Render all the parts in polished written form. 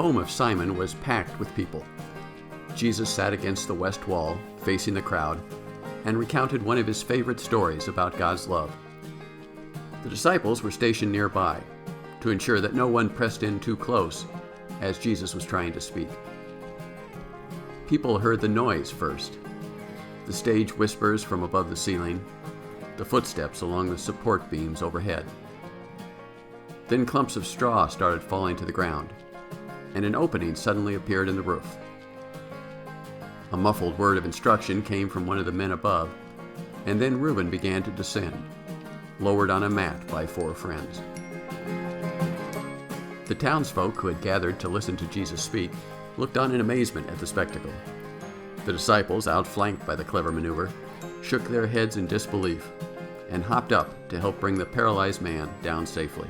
home of Simon was packed with people. Jesus sat against the west wall, facing the crowd, and recounted one of his favorite stories about God's love. The disciples were stationed nearby to ensure that no one pressed in too close as Jesus was trying to speak. People heard the noise first, the stage whispers from above the ceiling, the footsteps along the support beams overhead. Then clumps of straw started falling to the ground, and an opening suddenly appeared in the roof. A muffled word of instruction came from one of the men above, and then Reuben began to descend, lowered on a mat by 4 friends. The townsfolk who had gathered to listen to Jesus speak looked on in amazement at the spectacle. The disciples, outflanked by the clever maneuver, shook their heads in disbelief and hopped up to help bring the paralyzed man down safely.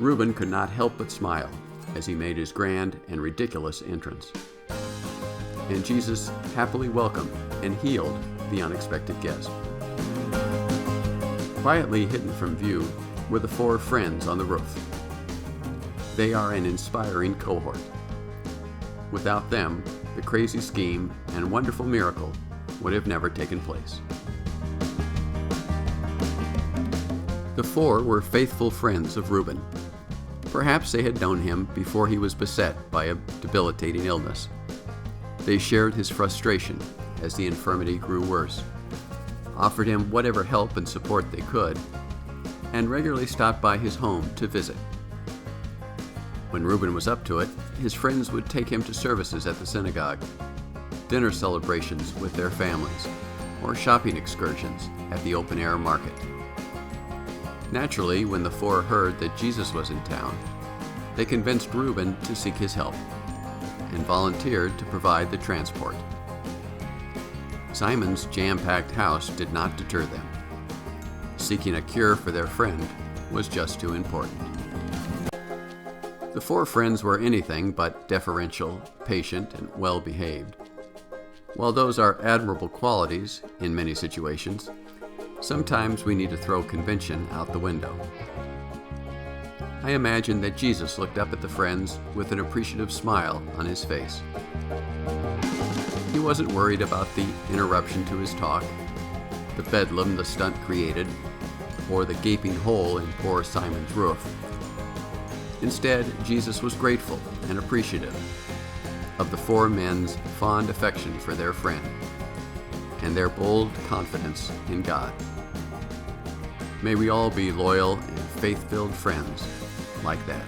Reuben could not help but smile as he made his grand and ridiculous entrance. And Jesus happily welcomed and healed the unexpected guest. Quietly hidden from view were the 4 friends on the roof. They are an inspiring cohort. Without them, the crazy scheme and wonderful miracle would have never taken place. The 4 were faithful friends of Reuben. Perhaps they had known him before he was beset by a debilitating illness. They shared his frustration as the infirmity grew worse, offered him whatever help and support they could, and regularly stopped by his home to visit. When Reuben was up to it, his friends would take him to services at the synagogue, dinner celebrations with their families, or shopping excursions at the open-air market. Naturally, when the 4 heard that Jesus was in town, they convinced Reuben to seek his help and volunteered to provide the transport. Simon's jam-packed house did not deter them. Seeking a cure for their friend was just too important. The 4 friends were anything but deferential, patient, and well-behaved. While those are admirable qualities in many situations, sometimes we need to throw convention out the window. I imagine that Jesus looked up at the friends with an appreciative smile on his face. He wasn't worried about the interruption to his talk, the bedlam the stunt created, or the gaping hole in poor Simon's roof. Instead, Jesus was grateful and appreciative of the 4 men's fond affection for their friend and their bold confidence in God. May we all be loyal and faith-filled friends like that.